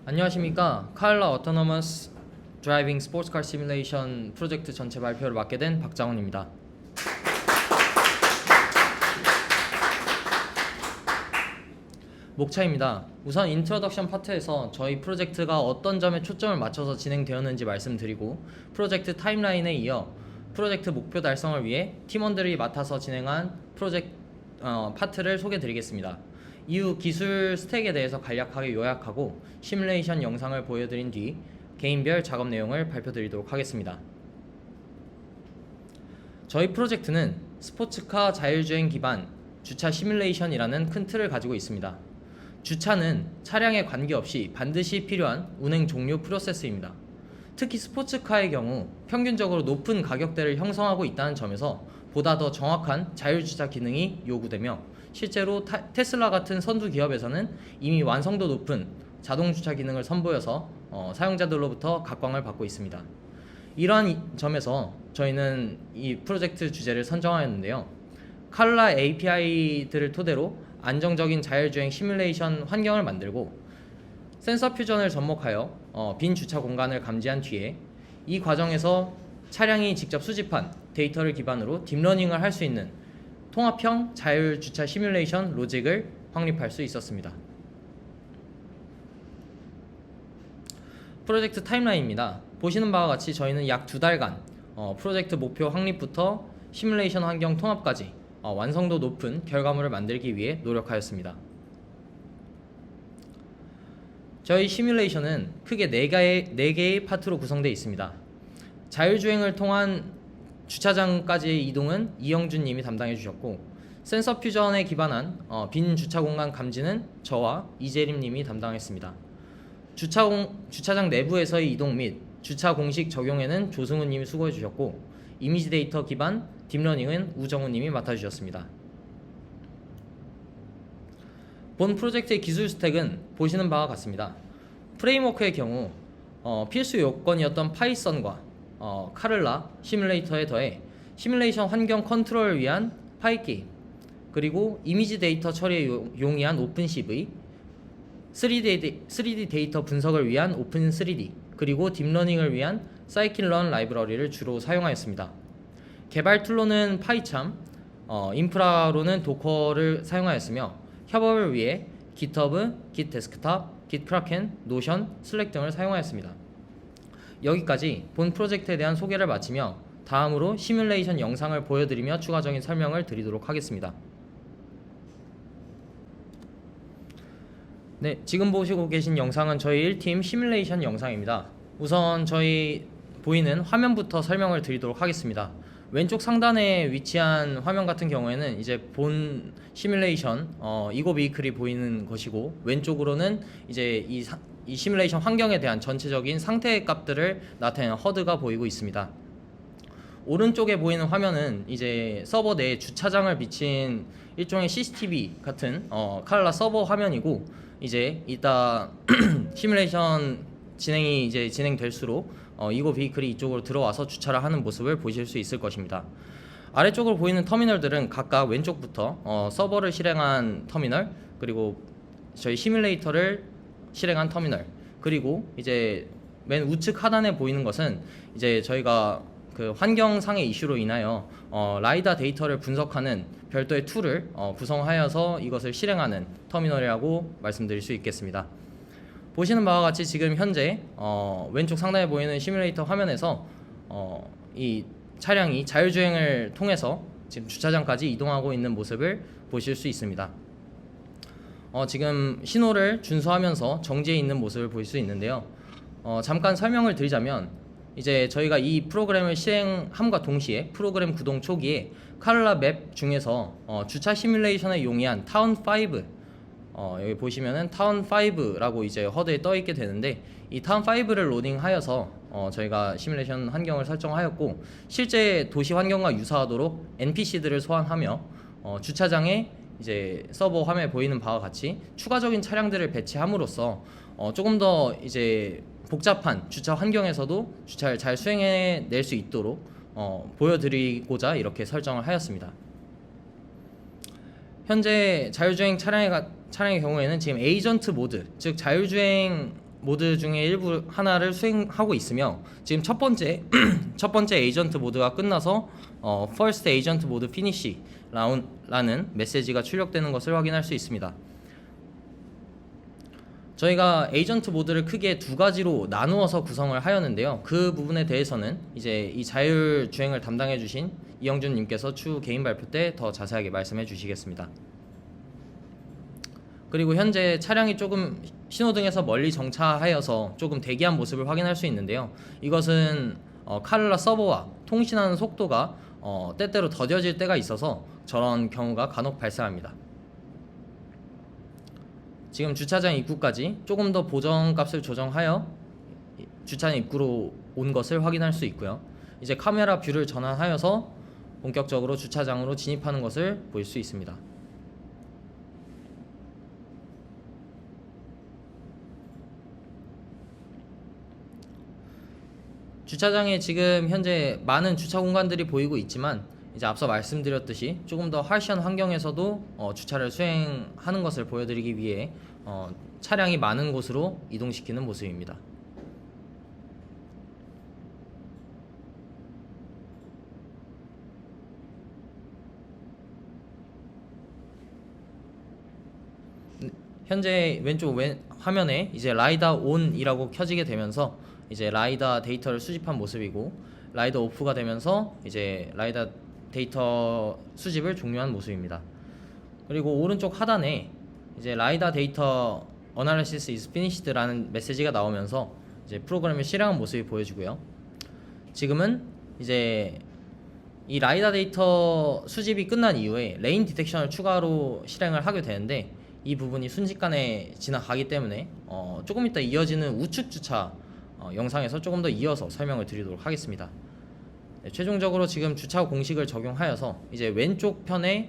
안녕하십니까. 카일라 어토노머스 드라이빙 스포츠카 시뮬레이션 프로젝트 전체 발표를 맡게 된 박장훈입니다. 목차입니다. 우선 인트로덕션 파트에서 저희 프로젝트가 어떤 점에 초점을 맞춰서 진행되었는지 말씀드리고, 프로젝트 타임라인에 이어 프로젝트 목표 달성을 위해 팀원들이 맡아서 진행한 프로젝트 파트를 소개드리겠습니다. 이후 기술 스택에 대해서 간략하게 요약하고 시뮬레이션 영상을 보여드린 뒤 개인별 작업 내용을 발표드리도록 하겠습니다. 저희 프로젝트는 스포츠카 자율주행 기반 주차 시뮬레이션이라는 큰 틀을 가지고 있습니다. 주차는 차량에 관계없이 반드시 필요한 운행 종료 프로세스입니다. 특히 스포츠카의 경우 평균적으로 높은 가격대를 형성하고 있다는 점에서 보다 더 정확한 자율주차 기능이 요구되며, 실제로 테슬라 같은 선두 기업에서는 이미 완성도 높은 자동주차 기능을 선보여서 사용자들로부터 각광을 받고 있습니다. 이러한 점에서 저희는 이 프로젝트 주제를 선정하였는데요. 카일라 API들을 토대로 안정적인 자율주행 시뮬레이션 환경을 만들고, 센서 퓨전을 접목하여 빈 주차 공간을 감지한 뒤에 이 과정에서 차량이 직접 수집한 데이터를 기반으로 딥러닝을 할 수 있는 통합형 자율주차 시뮬레이션 로직을 확립할 수 있었습니다. 프로젝트 타임라인입니다. 보시는 바와 같이 저희는 약 2달간 프로젝트 목표 확립부터 시뮬레이션 환경 통합까지 완성도 높은 결과물을 만들기 위해 노력하였습니다. 저희 시뮬레이션은 크게 4개의 파트로 구성되어 있습니다. 자율주행을 통한 주차장까지의 이동은 이영준 님이 담당해 주셨고, 센서 퓨전에 기반한 빈 주차 공간 감지는 저와 이재림 님이 담당했습니다. 주차장 내부에서의 이동 및 주차 공식 적용에는 조승우 님이 수고해 주셨고, 이미지 데이터 기반 딥러닝은 우정우 님이 맡아 주셨습니다. 본 프로젝트의 기술 스택은 보시는 바와 같습니다. 프레임워크의 경우 필수 요건이었던 파이썬과 카를라 시뮬레이터에 더해 시뮬레이션 환경 컨트롤을 위한 파이게임, 그리고 이미지 데이터 처리에 용이한 오픈CV, 3D 데이터 분석을 위한 오픈3D, 그리고 딥러닝을 위한 사이클런 라이브러리를 주로 사용하였습니다. 개발 툴로는 파이참, 인프라로는 도커를 사용하였으며, 협업을 위해 GitHub, Git데스크탑, Gitkraken, 노션, 슬랙 등을 사용하였습니다. 여기까지 본 프로젝트에 대한 소개를 마치며 다음으로 시뮬레이션 영상을 보여드리며 추가적인 설명을 드리도록 하겠습니다. 네, 지금 보시고 계신 영상은 저희 1팀 시뮬레이션 영상입니다. 우선 저희 보이는 화면부터 설명을 드리도록 하겠습니다. 왼쪽 상단에 위치한 화면 같은 경우에는 이제 본 시뮬레이션 이고 비클이 보이는 것이고, 왼쪽으로는 이제 이 시뮬레이션 환경에 대한 전체적인 상태 값들을 나타내는 허드가 보이고 있습니다. 오른쪽에 보이는 화면은 이제 서버 내에 주차장을 비친 일종의 CCTV 같은 카일라 서버 화면이고, 이제 이따 시뮬레이션 진행이 이제 진행될수록 이고 비클이 이쪽으로 들어와서 주차를 하는 모습을 보실 수 있을 것입니다. 아래쪽으로 보이는 터미널들은 각각 왼쪽부터 서버를 실행한 터미널, 그리고 저희 시뮬레이터를 실행한 터미널, 그리고 이제 맨 우측 하단에 보이는 것은 이제 저희가 그 환경상의 이슈로 인하여 라이다 데이터를 분석하는 별도의 툴을 구성하여서 이것을 실행하는 터미널이라고 말씀드릴 수 있겠습니다. 보시는 바와 같이 지금 현재 왼쪽 상단에 보이는 시뮬레이터 화면에서 이 차량이 자율주행을 통해서 지금 주차장까지 이동하고 있는 모습을 보실 수 있습니다. 지금 신호를 준수하면서 정지해 있는 모습을 볼 수 있는데요. 잠깐 설명을 드리자면, 이제 저희가 이 프로그램을 실행함과 동시에 프로그램 구동 초기에 카일라 맵 중에서 주차 시뮬레이션에 용이한 타운5, 여기 보시면은 타운5라고 이제 허드에 떠 있게 되는데, 이 타운5를 로딩하여서 저희가 시뮬레이션 환경을 설정하였고, 실제 도시 환경과 유사하도록 NPC들을 소환하며 주차장에 이제 서버 화면에 보이는 바와 같이 추가적인 차량들을 배치함으로써 조금 더 이제 복잡한 주차 환경에서도 주차를 잘 수행해낼 수 있도록 보여드리고자 이렇게 설정을 하였습니다. 현재 자율주행 차량의 경우에는 지금 에이전트 모드, 즉 자율주행 모드 중에 일부 하나를 수행하고 있으며 지금 첫 번째 첫 번째 에이전트 모드가 끝나서 First Agent Mode Finish 라는 메시지가 출력되는 것을 확인할 수 있습니다. 저희가 에이전트 모드를 크게 두 가지로 나누어서 구성을 하였는데요. 그 부분에 대해서는 이제 이 자율 주행을 담당해 주신 이영준 님께서 추후 개인 발표 때 더 자세하게 말씀해 주시겠습니다. 그리고 현재 차량이 조금 신호등에서 멀리 정차하여서 조금 대기한 모습을 확인할 수 있는데요. 이것은 카를라 서버와 통신하는 속도가 때때로 더뎌질 때가 있어서 저런 경우가 간혹 발생합니다. 지금 주차장 입구까지 조금 더 보정값을 조정하여 주차장 입구로 온 것을 확인할 수 있고요. 이제 카메라 뷰를 전환하여서 본격적으로 주차장으로 진입하는 것을 볼 수 있습니다. 주차장에 지금 현재 많은 주차 공간들이 보이고 있지만 이제 앞서 말씀드렸듯이 조금 더 harsh한 환경에서도 주차를 수행하는 것을 보여드리기 위해 차량이 많은 곳으로 이동시키는 모습입니다. 현재 왼쪽 화면에 이제 라이다 온이라고 켜지게 되면서 이제 라이다 데이터를 수집한 모습이고, 라이다 오프가 되면서 이제 라이다 데이터 수집을 종료한 모습입니다. 그리고 오른쪽 하단에 이제 라이다 데이터 어널리시스 is finished라는 메시지가 나오면서 이제 프로그램을 실행한 모습이 보여지고요. 지금은 이제 이 라이다 데이터 수집이 끝난 이후에 레인 디텍션을 추가로 실행을 하게 되는데, 이 부분이 순식간에 지나가기 때문에 조금 이따 이어지는 우측 주차 영상에서 조금 더 이어서 설명을 드리도록 하겠습니다. 네, 최종적으로 지금 주차 공식을 적용하여서 이제 왼쪽 편에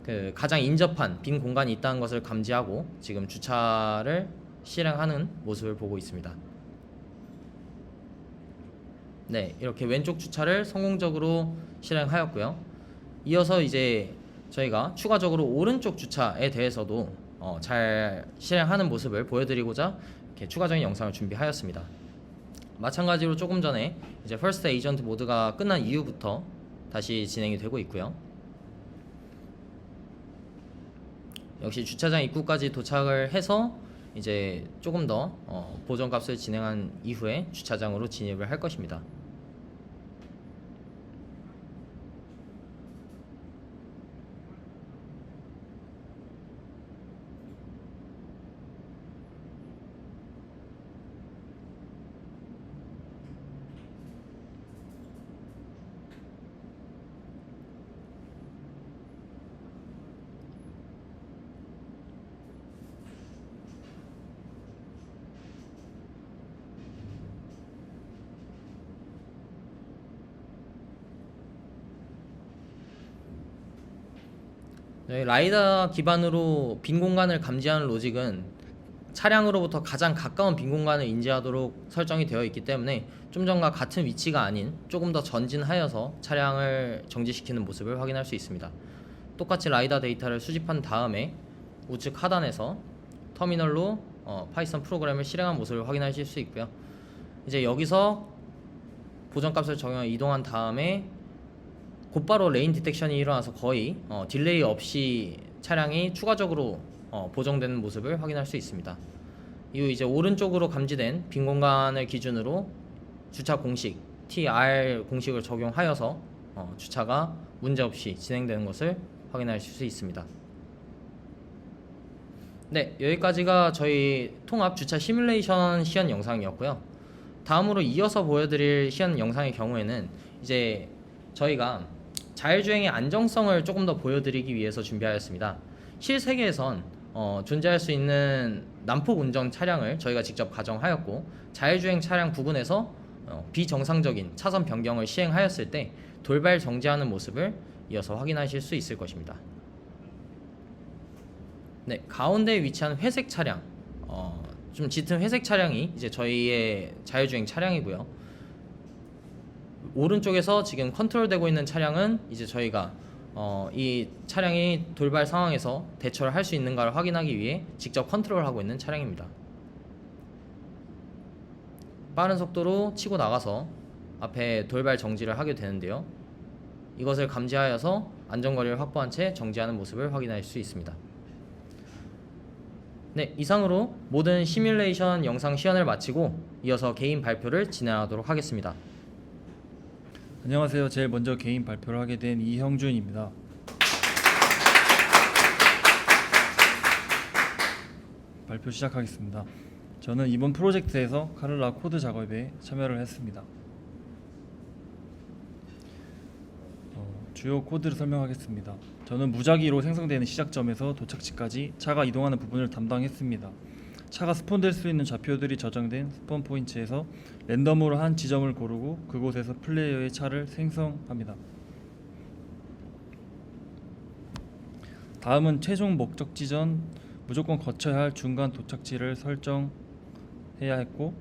그 가장 인접한 빈 공간이 있다는 것을 감지하고 지금 주차를 실행하는 모습을 보고 있습니다. 네, 이렇게 왼쪽 주차를 성공적으로 실행하였고요. 이어서 이제 저희가 추가적으로 오른쪽 주차에 대해서도 잘 실행하는 모습을 보여드리고자 이렇게 추가적인 영상을 준비하였습니다. 마찬가지로 조금 전에 이제 First Agent 모드가 끝난 이후부터 다시 진행이 되고 있고요. 역시 주차장 입구까지 도착을 해서 이제 조금 더 보정값을 진행한 이후에 주차장으로 진입을 할 것입니다. 네, 라이다 기반으로 빈 공간을 감지하는 로직은 차량으로부터 가장 가까운 빈 공간을 인지하도록 설정이 되어 있기 때문에 좀 전과 같은 위치가 아닌 조금 더 전진하여서 차량을 정지시키는 모습을 확인할 수 있습니다. 똑같이 라이다 데이터를 수집한 다음에 우측 하단에서 터미널로 파이썬 프로그램을 실행한 모습을 확인하실 수 있고요. 이제 여기서 보정값을 적용해 이동한 다음에 곧바로 레인 디텍션이 일어나서 거의 딜레이 없이 차량이 추가적으로 보정되는 모습을 확인할 수 있습니다. 이후 이제 오른쪽으로 감지된 빈 공간을 기준으로 주차 공식 TR 공식을 적용하여서 주차가 문제없이 진행되는 것을 확인하실 수 있습니다. 네, 여기까지가 저희 통합 주차 시뮬레이션 시연 영상이었고요. 다음으로 이어서 보여드릴 시연 영상의 경우에는 이제 저희가 자율주행의 안정성을 조금 더 보여드리기 위해서 준비하였습니다. 실세계에선 존재할 수 있는 난폭 운전 차량을 저희가 직접 가정하였고, 자율주행 차량 부근에서 비정상적인 차선 변경을 시행하였을 때 돌발 정지하는 모습을 이어서 확인하실 수 있을 것입니다. 네, 가운데에 위치한 회색 차량, 좀 짙은 회색 차량이 이제 저희의 자율주행 차량이고요. 오른쪽에서 지금 컨트롤되고 있는 차량은 이제 저희가 이 차량이 돌발 상황에서 대처를 할 수 있는가를 확인하기 위해 직접 컨트롤하고 있는 차량입니다. 빠른 속도로 치고 나가서 앞에 돌발 정지를 하게 되는데요. 이것을 감지하여서 안전거리를 확보한 채 정지하는 모습을 확인할 수 있습니다. 네, 이상으로 모든 시뮬레이션 영상 시연을 마치고 이어서 개인 발표를 진행하도록 하겠습니다. 안녕하세요. 제일 먼저 개인 발표를 하게 된 이형준입니다. 발표 시작하겠습니다. 저는 이번 프로젝트에서 카를라 코드 작업에 참여를 했습니다. 주요 코드를 설명하겠습니다. 저는 무작위로 생성되는 시작점에서 도착지까지 차가 이동하는 부분을 담당했습니다. 차가 스폰될 수 있는 좌표들이 저장된 스폰 포인트에서 랜덤으로 한 지점을 고르고 그곳에서 플레이어의 차를 생성합니다. 다음은 최종 목적지 전 무조건 거쳐야 할 중간 도착지를 설정해야 했고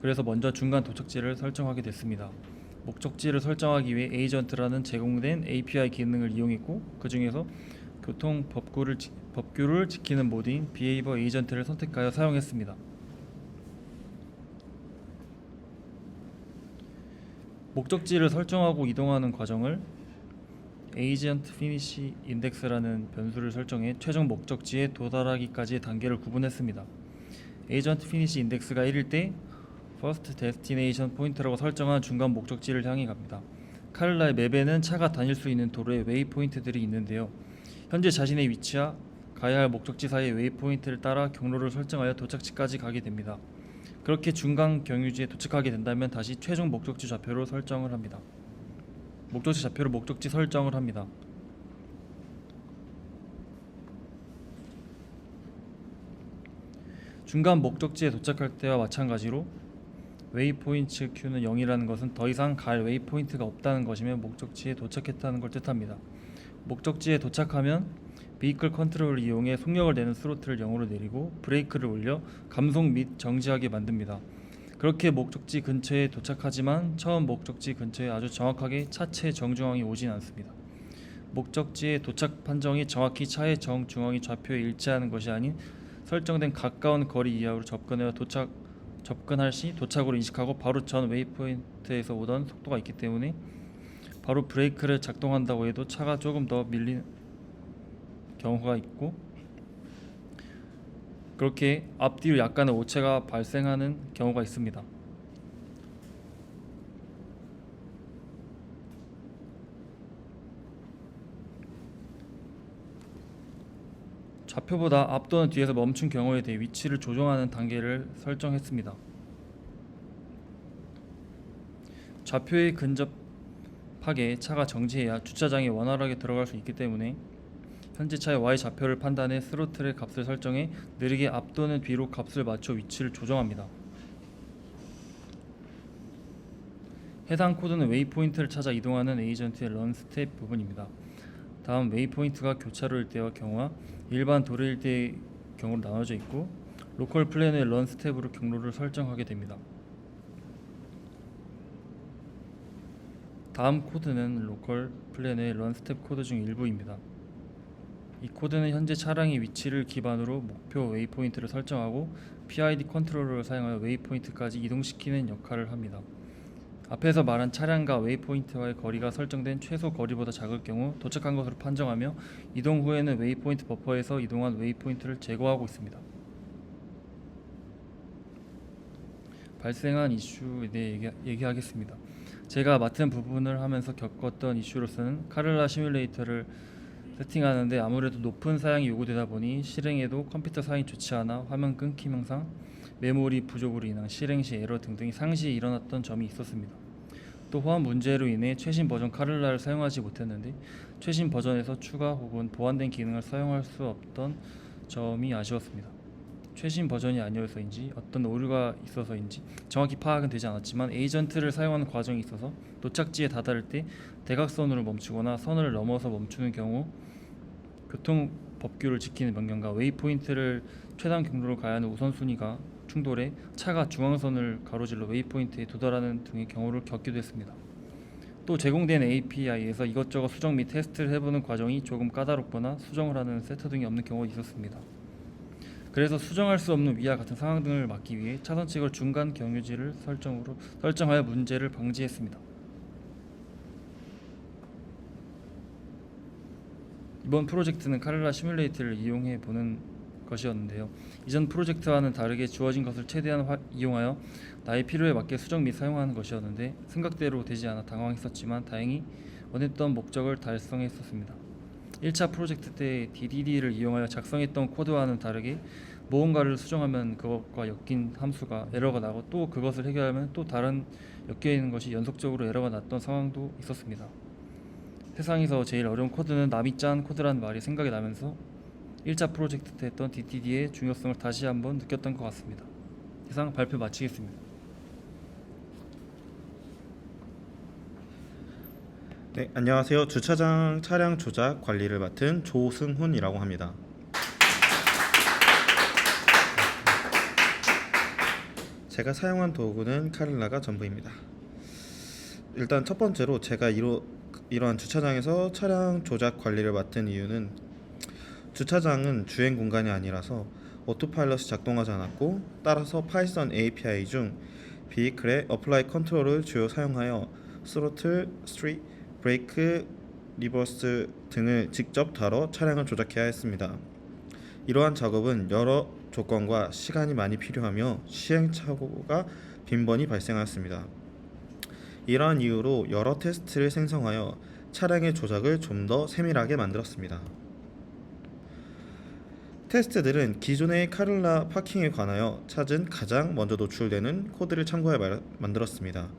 그래서 먼저 중간 도착지를 설정하게 됐습니다. 목적지를 설정하기 위해 에이전트라는 제공된 API 기능을 이용했고 그 중에서 교통 법규를 지키는 모드인 Behavior Agent를 선택하여 사용했습니다. 목적지를 설정하고 이동하는 과정을 Agent Finish Index라는 변수를 설정해 최종 목적지에 도달하기까지의 단계를 구분했습니다. Agent Finish Index가 1일 때 First Destination Point라고 설정한 중간 목적지를 향해 갑니다. 카를라의 맵에는 차가 다닐 수 있는 도로에 웨이포인트들이 있는데요. 현재 자신의 위치와 가야 할 목적지 사이의 웨이포인트를 따라 경로를 설정하여 도착지까지 가게 됩니다. 그렇게 중간 경유지에 도착하게 된다면 다시 최종 목적지 좌표로 설정을 합니다. 목적지 설정을 합니다. 중간 목적지에 도착할 때와 마찬가지로 웨이포인트 Q는 0이라는 것은 더 이상 갈 웨이포인트가 없다는 것이며 목적지에 도착했다는 걸 뜻합니다. 목적지에 도착하면 베이클 컨트롤을 이용해 속력을 내는 스로틀을 0으로 내리고 브레이크를 올려 감속 및 정지하게 만듭니다. 그렇게 목적지 근처에 도착하지만 처음 목적지 근처에 아주 정확하게 차체 정중앙이 오진 않습니다. 목적지의 도착 판정이 정확히 차의 정중앙이 좌표에 일치하는 것이 아닌 설정된 가까운 거리 이하로 접근할 시 도착으로 인식하고 바로 전 웨이포인트에서 오던 속도가 있기 때문에 바로 브레이크를 작동한다고 해도 차가 조금 더 밀린 경우가 있고 그렇게 앞뒤로 약간의 오차가 발생하는 경우가 있습니다. 좌표보다 앞 또는 뒤에서 멈춘 경우에 대해 위치를 조정하는 단계를 설정했습니다. 좌표에 근접하게 차가 정지해야 주차장에 원활하게 들어갈 수 있기 때문에 현재 차의 Y 좌표를 판단해 스로틀의 값을 설정해 느리게 앞 또는 뒤로 값을 맞춰 위치를 조정합니다. 해당 코드는 웨이포인트를 찾아 이동하는 에이전트의 런 스텝 부분입니다. 다음 웨이포인트가 교차로 일대와 경우와 일반 도로 일대의 경우로 나눠져 있고 로컬 플래너의 런 스텝으로 경로를 설정하게 됩니다. 다음 코드는 로컬 플래너의 런 스텝 코드 중 일부입니다. 이 코드는 현재 차량의 위치를 기반으로 목표 웨이포인트를 설정하고 PID 컨트롤러를 사용하여 웨이포인트까지 이동시키는 역할을 합니다. 앞에서 말한 차량과 웨이포인트와의 거리가 설정된 최소 거리보다 작을 경우 도착한 것으로 판정하며 이동 후에는 웨이포인트 버퍼에서 이동한 웨이포인트를 제거하고 있습니다. 발생한 이슈에 대해 얘기하겠습니다. 제가 맡은 부분을 하면서 겪었던 이슈로서는 카를라 시뮬레이터를 세팅하는데 아무래도 높은 사양이 요구되다 보니 실행에도 컴퓨터 사양이 좋지 않아 화면 끊김 현상, 메모리 부족으로 인한 실행 시 에러 등등이 상시에 일어났던 점이 있었습니다. 또 호환 문제로 인해 최신 버전 카를라를 사용하지 못했는데 최신 버전에서 추가 혹은 보완된 기능을 사용할 수 없던 점이 아쉬웠습니다. 최신 버전이 아니어서인지 어떤 오류가 있어서인지 정확히 파악은 되지 않았지만 에이전트를 사용하는 과정이 있어서 도착지에 다다를 때 대각선으로 멈추거나 선을 넘어서 멈추는 경우 교통 법규를 지키는 변경과 웨이포인트를 최단 경로로 가야 하는 우선순위가 충돌해 차가 중앙선을 가로질러 웨이포인트에 도달하는 등의 경우를 겪기도 했습니다. 또 제공된 API에서 이것저것 수정 및 테스트를 해보는 과정이 조금 까다롭거나 수정을 하는 세터 등이 없는 경우가 있었습니다. 그래서 수정할 수 없는 위와 같은 상황 등을 막기 위해 차선 측을 중간 경유지를 설정하여 문제를 방지했습니다. 이번 프로젝트는 카를라 시뮬레이터를 이용해 보는 것이었는데요. 이전 프로젝트와는 다르게 주어진 것을 최대한 이용하여 나의 필요에 맞게 수정 및 사용하는 것이었는데 생각대로 되지 않아 당황했었지만 다행히 원했던 목적을 달성했었습니다. 1차 프로젝트 때 DDD를 이용하여 작성했던 코드와는 다르게 무언가를 수정하면 그것과 엮인 함수가 에러가 나고 또 그것을 해결하면 또 다른 엮여 있는 것이 연속적으로 에러가 났던 상황도 있었습니다. 세상에서 제일 어려운 코드는 남이 짠 코드라는 말이 생각이 나면서 1차 프로젝트 때 했던 DDD의 중요성을 다시 한번 느꼈던 것 같습니다. 이상 발표 마치겠습니다. 네, 안녕하세요. 주차장 차량 조작 관리를 맡은 조승훈이라고 합니다. 제가 사용한 도구는 카를라가 전부입니다. 일단 첫 번째로 제가 이러한 주차장에서 차량 조작 관리를 맡은 이유는 주차장은 주행 공간이 아니라서 오토파일럿이 작동하지 않았고 따라서 파이썬 API 중 비클의 어플라이 컨트롤을 주요 사용하여 스로틀, 스트릿, 브레이크, 리버스 등을 직접 다뤄 차량을 조작해야 했습니다. 이러한 작업은 여러 조건과 시간이 많이 필요하며 시행착오가 빈번히 발생하였습니다. 이러한 이유로 여러 테스트를 생성하여 차량의 조작을 좀 더 세밀하게 만들었습니다. 테스트들은 기존의 카를라 파킹에 관하여 찾은 가장 먼저 노출되는 코드를 참고해 만들었습니다.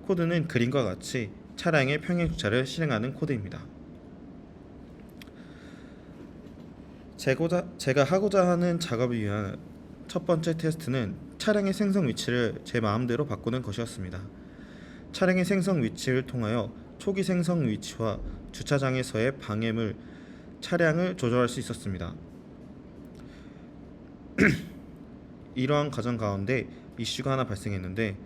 코드는 그림과 같이 차량의 평행 주차를 실행하는 코드입니다. 제가 하고자 하는 작업을 위한 첫 번째 테스트는 차량의 생성 위치를 제 마음대로 바꾸는 것이었습니다. 차량의 생성 위치를 통하여 초기 생성 위치와 주차장에서의 방해물, 차량을 조절할 수 있었습니다. 이러한 과정 가운데 이슈가 하나 발생했는데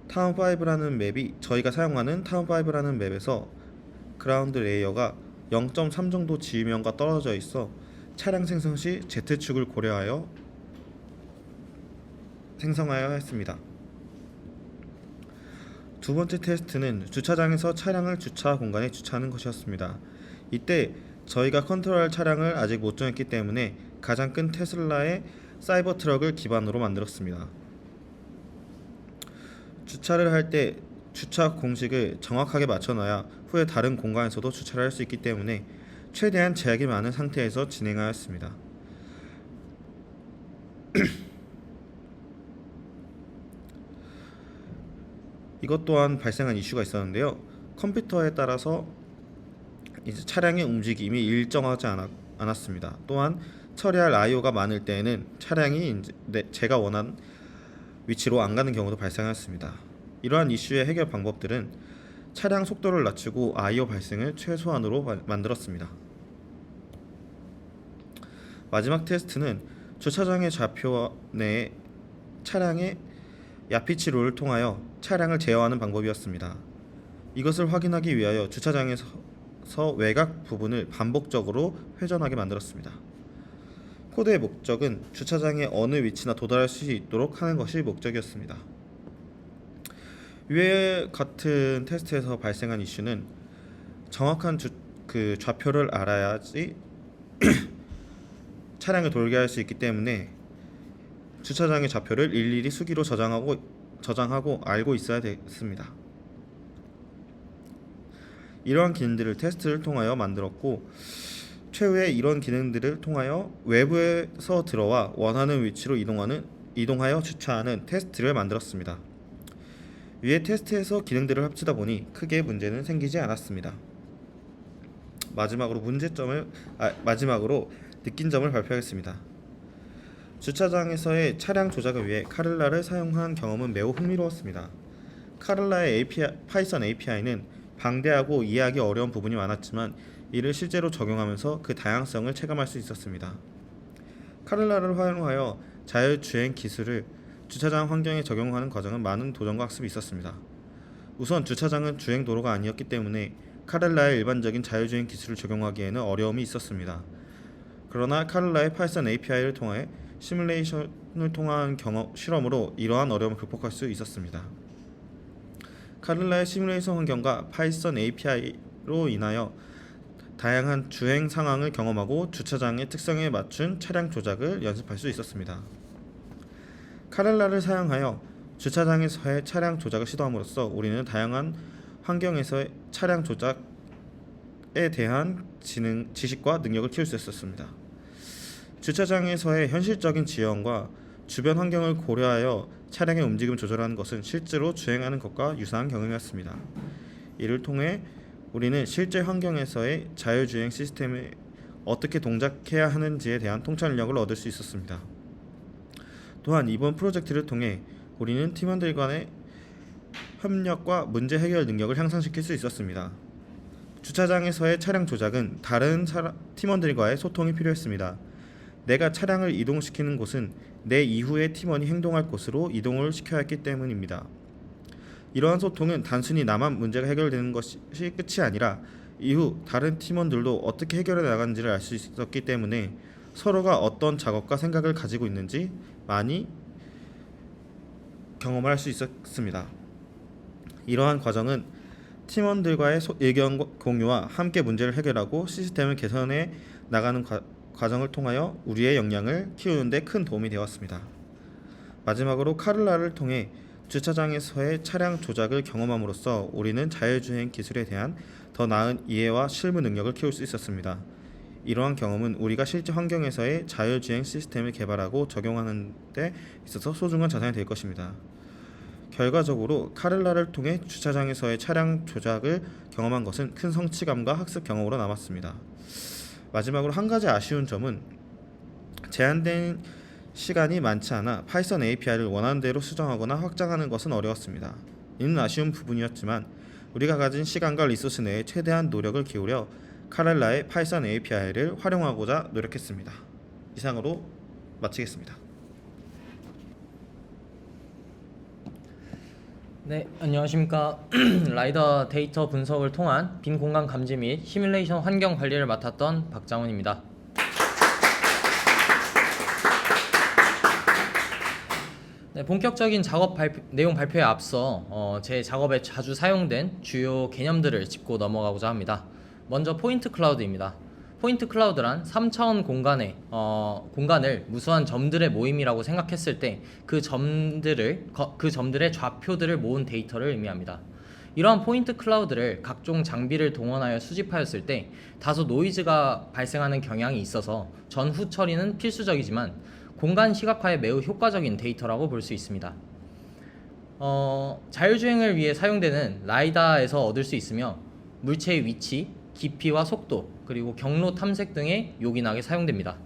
타운5라는 맵이 저희가 사용하는 타운5라는 맵에서 그라운드 레이어가 0.3 정도 지위면과 떨어져 있어 차량 생성 시 Z축을 고려하여 생성하여 했습니다. 두 번째 테스트는 주차장에서 차량을 주차 공간에 주차하는 것이었습니다. 이때 저희가 컨트롤할 차량을 아직 못 정했기 때문에 가장 큰 테슬라의 사이버 트럭을 기반으로 만들었습니다. 주차를 할 때 주차 공식을 정확하게 맞춰놔야 후에 다른 공간에서도 주차를 할 수 있기 때문에 최대한 제약이 많은 상태에서 진행하였습니다. 이것 또한 발생한 이슈가 있었는데요. 컴퓨터에 따라서 이제 차량의 움직임이 일정하지 않았습니다. 또한 처리할 I/O가 많을 때에는 차량이 제가 원한 위치로 안 가는 경우도 발생했습니다. 이러한 이슈의 해결 방법들은 차량 속도를 낮추고 I/O 발생을 최소한으로 만들었습니다. 마지막 테스트는 주차장의 좌표 내에 차량의 야피치 룰을 통하여 차량을 제어하는 방법이었습니다. 이것을 확인하기 위하여 주차장에서 외곽 부분을 반복적으로 회전하게 만들었습니다. 코드의 목적은 주차장의 어느 위치나 도달할 수 있도록 하는 것이 목적이었습니다. 위에 같은 테스트에서 발생한 이슈는 정확한 좌표를 알아야지 차량을 돌게 할 수 있기 때문에 주차장의 좌표를 일일이 수기로 저장하고 알고 있어야 됐습니다. 이러한 기능들을 테스트를 통하여 만들었고 최후에 이런 기능들을 통하여 외부에서 들어와 원하는 위치로 이동하여 주차하는 테스트를 만들었습니다. 위의 테스트에서 기능들을 합치다 보니 크게 문제는 생기지 않았습니다. 마지막으로 느낀 점을 발표하겠습니다. 주차장에서의 차량 조작을 위해 카를라를 사용한 경험은 매우 흥미로웠습니다. 카를라의 파이썬 API는 방대하고 이해하기 어려운 부분이 많았지만 이를 실제로 적용하면서 그 다양성을 체감할 수 있었습니다. 카를라를 활용하여 자율주행 기술을 주차장 환경에 적용하는 과정은 많은 도전과 학습이 있었습니다. 우선 주차장은 주행 도로가 아니었기 때문에 카를라의 일반적인 자율주행 기술을 적용하기에는 어려움이 있었습니다. 그러나 카를라의 파이썬 API를 통해 시뮬레이션을 통한 실험으로 이러한 어려움을 극복할 수 있었습니다. 카를라의 시뮬레이션 환경과 파이썬 API로 인하여 다양한 주행 상황을 경험하고 주차장의 특성에 맞춘 차량 조작을 연습할 수 있었습니다. 카를라를 사용하여 주차장에서의 차량 조작을 시도함으로써 우리는 다양한 환경에서의 차량 조작에 대한 지식과 능력을 키울 수 있었습니다. 주차장에서의 현실적인 지형과 주변 환경을 고려하여 차량의 움직임을 조절하는 것은 실제로 주행하는 것과 유사한 경험이었습니다. 이를 통해 우리는 실제 환경에서의 자율주행 시스템에 어떻게 동작해야 하는지에 대한 통찰력을 얻을 수 있었습니다. 또한 이번 프로젝트를 통해 우리는 팀원들 간의 협력과 문제 해결 능력을 향상시킬 수 있었습니다. 주차장에서의 차량 조작은 다른 팀원들과의 소통이 필요했습니다. 내가 차량을 이동시키는 곳은 내 이후의 팀원이 행동할 곳으로 이동을 시켜야 했기 때문입니다. 이러한 소통은 단순히 나만 문제가 해결되는 것이 끝이 아니라 이후 다른 팀원들도 어떻게 해결해 나가는지를 알 수 있었기 때문에 서로가 어떤 작업과 생각을 가지고 있는지 많이 경험을 할 수 있었습니다. 이러한 과정은 팀원들과의 의견 공유와 함께 문제를 해결하고 시스템을 개선해 나가는 과정을 통하여 우리의 역량을 키우는 데 큰 도움이 되었습니다. 마지막으로 카를라를 통해 주차장에서의 차량 조작을 경험함으로써 우리는 자율주행 기술에 대한 더 나은 이해와 실무 능력을 키울 수 있었습니다. 이러한 경험은 우리가 실제 환경에서의 자율주행 시스템을 개발하고 적용하는 데 있어서 소중한 자산이 될 것입니다. 결과적으로 카를라를 통해 주차장에서의 차량 조작을 경험한 것은 큰 성취감과 학습 경험으로 남았습니다. 마지막으로 한 가지 아쉬운 점은 제한된 시간이 많지 않아 파이썬 API를 원하는 대로 수정하거나 확장하는 것은 어려웠습니다. 이는 아쉬운 부분이었지만 우리가 가진 시간과 리소스 내에 최대한 노력을 기울여 카를라의 파이썬 API를 활용하고자 노력했습니다. 이상으로 마치겠습니다. 네, 안녕하십니까. 라이더 데이터 분석을 통한 빈 공간 감지 및 시뮬레이션 환경 관리를 맡았던 박장훈입니다. 네, 본격적인 작업 내용 발표에 앞서 제 작업에 자주 사용된 주요 개념들을 짚고 넘어가고자 합니다. 먼저 포인트 클라우드입니다. 포인트 클라우드란 3차원 공간을 무수한 점들의 모임이라고 생각했을 때 그 점들의 좌표들을 모은 데이터를 의미합니다. 이러한 포인트 클라우드를 각종 장비를 동원하여 수집하였을 때 다소 노이즈가 발생하는 경향이 있어서 전후 처리는 필수적이지만 공간 시각화에 매우 효과적인 데이터라고 볼 수 있습니다. 자율주행을 위해 사용되는 라이다에서 얻을 수 있으며 물체의 위치, 깊이와 속도, 그리고 경로 탐색 등에 요긴하게 사용됩니다.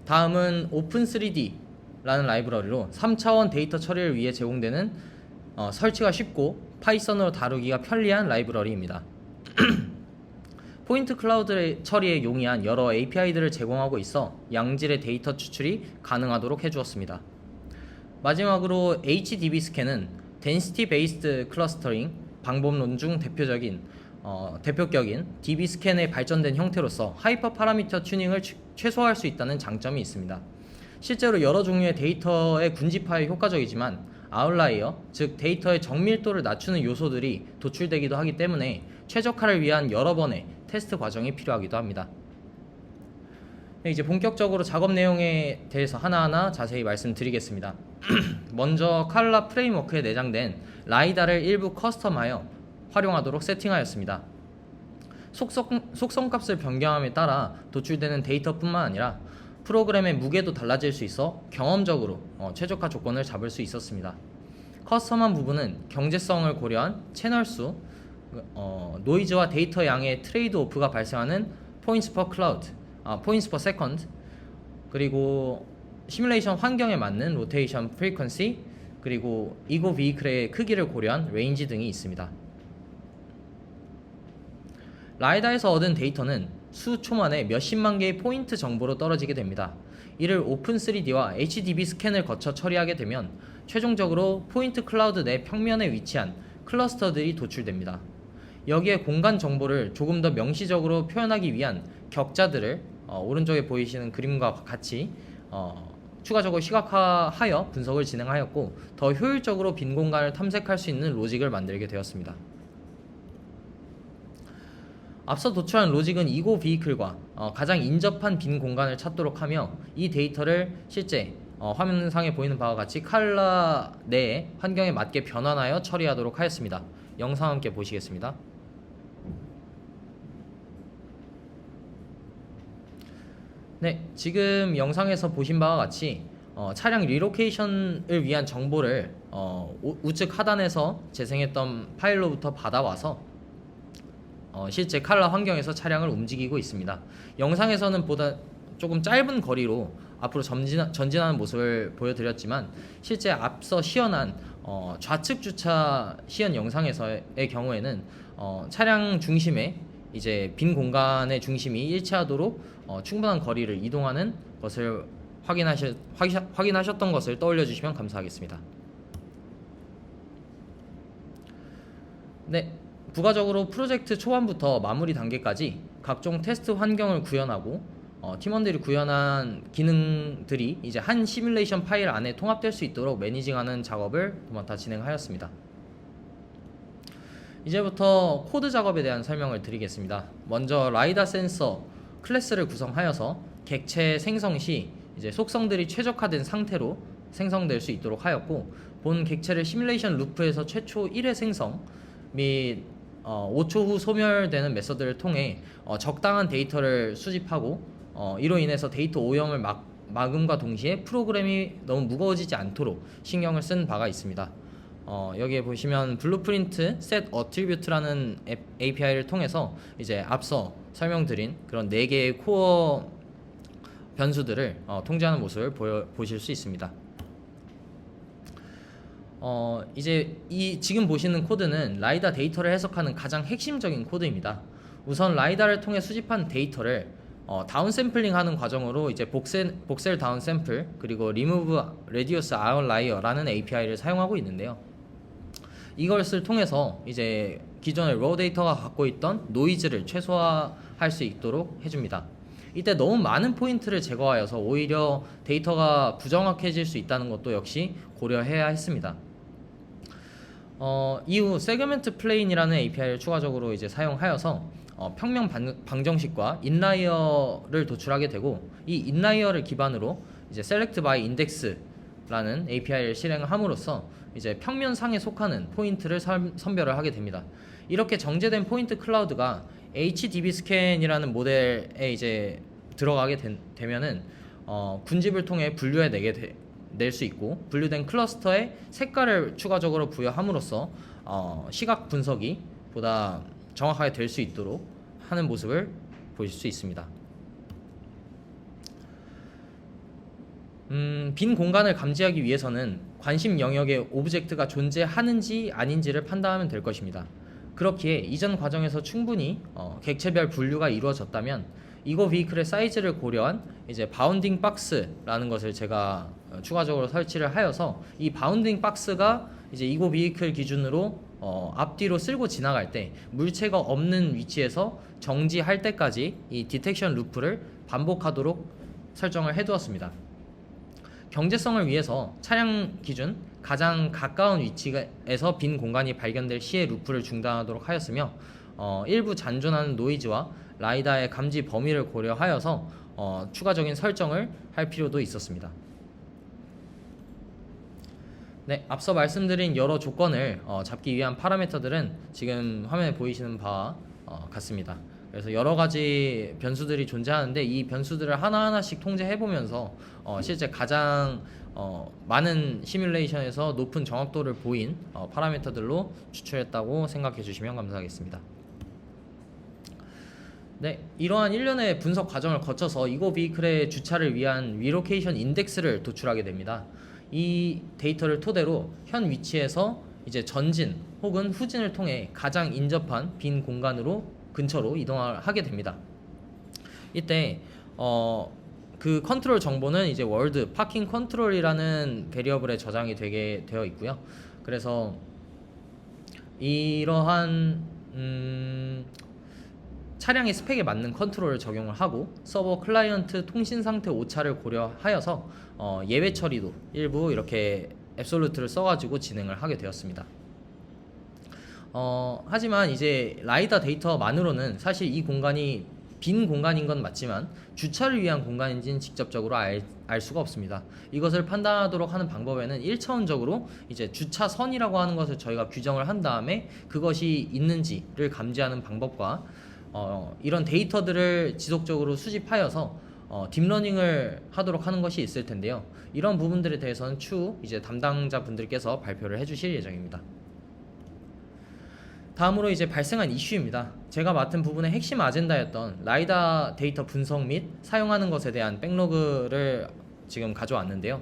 다음은 오픈3D라는 라이브러리로 3차원 데이터 처리를 위해 제공되는 설치가 쉽고 파이썬으로 다루기가 편리한 라이브러리입니다. 포인트 클라우드 처리에 용이한 여러 API들을 제공하고 있어 양질의 데이터 추출이 가능하도록 해주었습니다. 마지막으로 HDB 스캔은 Density Based Clustering 방법론 중 대표격인 DB 스캔의 발전된 형태로서 하이퍼 파라미터 튜닝을 최소화할 수 있다는 장점이 있습니다. 실제로 여러 종류의 데이터의 군집화에 효과적이지만 아웃라이어, 즉 데이터의 정밀도를 낮추는 요소들이 도출되기도 하기 때문에 최적화를 위한 여러 번의 테스트 과정이 필요하기도 합니다. 이제 본격적으로 작업 내용에 대해서 하나하나 자세히 말씀드리겠습니다. 먼저 카를라 프레임워크에 내장된 라이다를 일부 커스텀하여 활용하도록 세팅하였습니다. 속성값을 변경함에 따라 도출되는 데이터뿐만 아니라 프로그램의 무게도 달라질 수 있어 경험적으로 최적화 조건을 잡을 수 있었습니다. 커스텀한 부분은 경제성을 고려한 채널 수, 노이즈와 데이터 양의 트레이드 오프가 발생하는 포인트스 퍼 세컨드, 그리고 시뮬레이션 환경에 맞는 로테이션 프리퀀시, 그리고 이고 비이클의 크기를 고려한 레인지 등이 있습니다. 라이다에서 얻은 데이터는 수초 만에 몇십만 개의 포인트 정보로 떨어지게 됩니다. 이를 오픈3D와 HDB 스캔을 거쳐 처리하게 되면 최종적으로 포인트 클라우드 내 평면에 위치한 클러스터들이 도출됩니다. 여기에 공간 정보를 조금 더 명시적으로 표현하기 위한 격자들을 오른쪽에 보이시는 그림과 같이 추가적으로 시각화하여 분석을 진행하였고 더 효율적으로 빈 공간을 탐색할 수 있는 로직을 만들게 되었습니다. 앞서 도출한 로직은 이고 비이클과 가장 인접한 빈 공간을 찾도록 하며 이 데이터를 실제 화면상에 보이는 바와 같이 칼라 내의 환경에 맞게 변환하여 처리하도록 하였습니다. 영상 함께 보시겠습니다. 네, 지금 영상에서 보신 바와 같이 차량 리로케이션을 위한 정보를 우측 하단에서 재생했던 파일로부터 받아와서 실제 칼라 환경에서 차량을 움직이고 있습니다. 영상에서는 보다 조금 짧은 거리로 앞으로 전진하는 모습을 보여드렸지만 실제 앞서 시연한 좌측 주차 시연 영상에서의 경우에는 차량 중심에 이제 빈 공간의 중심이 일치하도록 충분한 거리를 이동하는 것을 확인하셨던 것을 떠올려 주시면 감사하겠습니다. 네, 부가적으로 프로젝트 초반부터 마무리 단계까지 각종 테스트 환경을 구현하고 팀원들이 구현한 기능들이 이제 한 시뮬레이션 파일 안에 통합될 수 있도록 매니징하는 작업을 도맡아 진행하였습니다. 이제부터 코드 작업에 대한 설명을 드리겠습니다. 먼저 라이다 센서 클래스를 구성하여서 객체 생성 시 이제 속성들이 최적화된 상태로 생성될 수 있도록 하였고 본 객체를 시뮬레이션 루프에서 최초 1회 생성 및 5초 후 소멸되는 메서드를 통해 적당한 데이터를 수집하고 이로 인해서 데이터 오염을 막음과 동시에 프로그램이 너무 무거워지지 않도록 신경을 쓴 바가 있습니다. 여기에 보시면 블루프린트 set attribute라는 API를 통해서 이제 앞서 설명드린 그런 4개의 코어 변수들을 통제하는 모습을 보실 수 있습니다. 이제 지금 보시는 코드는 라이다 데이터를 해석하는 가장 핵심적인 코드입니다. 우선 라이다를 통해 수집한 데이터를 다운샘플링 하는 과정으로 이제 복셀 다운샘플 그리고 remove radius outlier라는 API를 사용하고 있는데요. 이것을 통해서 이제 기존의 raw 데이터가 갖고 있던 노이즈를 최소화할 수 있도록 해줍니다. 이때 너무 많은 포인트를 제거하여서 오히려 데이터가 부정확해질 수 있다는 것도 역시 고려해야 했습니다. 이후 세그멘트 플레인이라는 API를 추가적으로 이제 사용하여서 평면 방정식과 인라이어를 도출하게 되고 이 인라이어를 기반으로 이제 select by index라는 API를 실행함으로써 이제 평면상에 속하는 포인트를 선별을 하게 됩니다. 이렇게 정제된 포인트 클라우드가 HDB 스캔이라는 모델에 이제 들어가게 되면은 군집을 통해 분류해 낼 수 있고 분류된 클러스터에 색깔을 추가적으로 부여함으로써 시각 분석이 보다 정확하게 될 수 있도록 하는 모습을 보실 수 있습니다. 빈 공간을 감지하기 위해서는 관심 영역에 오브젝트가 존재하는지 아닌지를 판단하면 될 것입니다. 그렇기에 이전 과정에서 충분히 객체별 분류가 이루어졌다면 이거 비이클의 사이즈를 고려한 이제 바운딩 박스라는 것을 제가 추가적으로 설치를 하여서 이 바운딩 박스가 이제 이거 비이클 기준으로 앞뒤로 쓸고 지나갈 때 물체가 없는 위치에서 정지할 때까지 이 디텍션 루프를 반복하도록 설정을 해두었습니다. 경제성을 위해서 차량 기준 가장 가까운 위치에서 빈 공간이 발견될 시에 루프를 중단하도록 하였으며 일부 잔존하는 노이즈와 라이다의 감지 범위를 고려하여서 추가적인 설정을 할 필요도 있었습니다. 네, 앞서 말씀드린 여러 조건을 잡기 위한 파라미터들은 지금 화면에 보이시는 바와 같습니다. 그래서 여러 가지 변수들이 존재하는데 이 변수들을 하나하나씩 통제해보면서 실제 가장 많은 시뮬레이션에서 높은 정확도를 보인 파라미터들로 추출했다고 생각해 주시면 감사하겠습니다. 네, 이러한 일련의 분석 과정을 거쳐서 이고 비이클의 주차를 위한 리로케이션 인덱스를 도출하게 됩니다. 이 데이터를 토대로 현 위치에서 이제 전진 혹은 후진을 통해 가장 인접한 빈 공간으로 근처로 이동을 하게 됩니다. 이때 그 컨트롤 정보는 이제 월드 파킹 컨트롤이라는 베리어블에 저장이 되게 되어 있고요. 그래서 이러한 차량의 스펙에 맞는 컨트롤을 적용을 하고 서버 클라이언트 통신 상태 오차를 고려하여서 예외 처리도 일부 이렇게 앱솔루트를 써가지고 진행을 하게 되었습니다. 하지만 이제 라이다 데이터만으로는 사실 이 공간이 빈 공간인 건 맞지만 주차를 위한 공간인지는 직접적으로 알 수가 없습니다. 이것을 판단하도록 하는 방법에는 1차원적으로 이제 주차선이라고 하는 것을 저희가 규정을 한 다음에 그것이 있는지를 감지하는 방법과 이런 데이터들을 지속적으로 수집하여서 딥러닝을 하도록 하는 것이 있을 텐데요. 이런 부분들에 대해서는 추후 이제 담당자 분들께서 발표를 해주실 예정입니다. 다음으로 이제 발생한 이슈입니다. 제가 맡은 부분의 핵심 아젠다였던 라이다 데이터 분석 및 사용하는 것에 대한 백로그를 지금 가져왔는데요.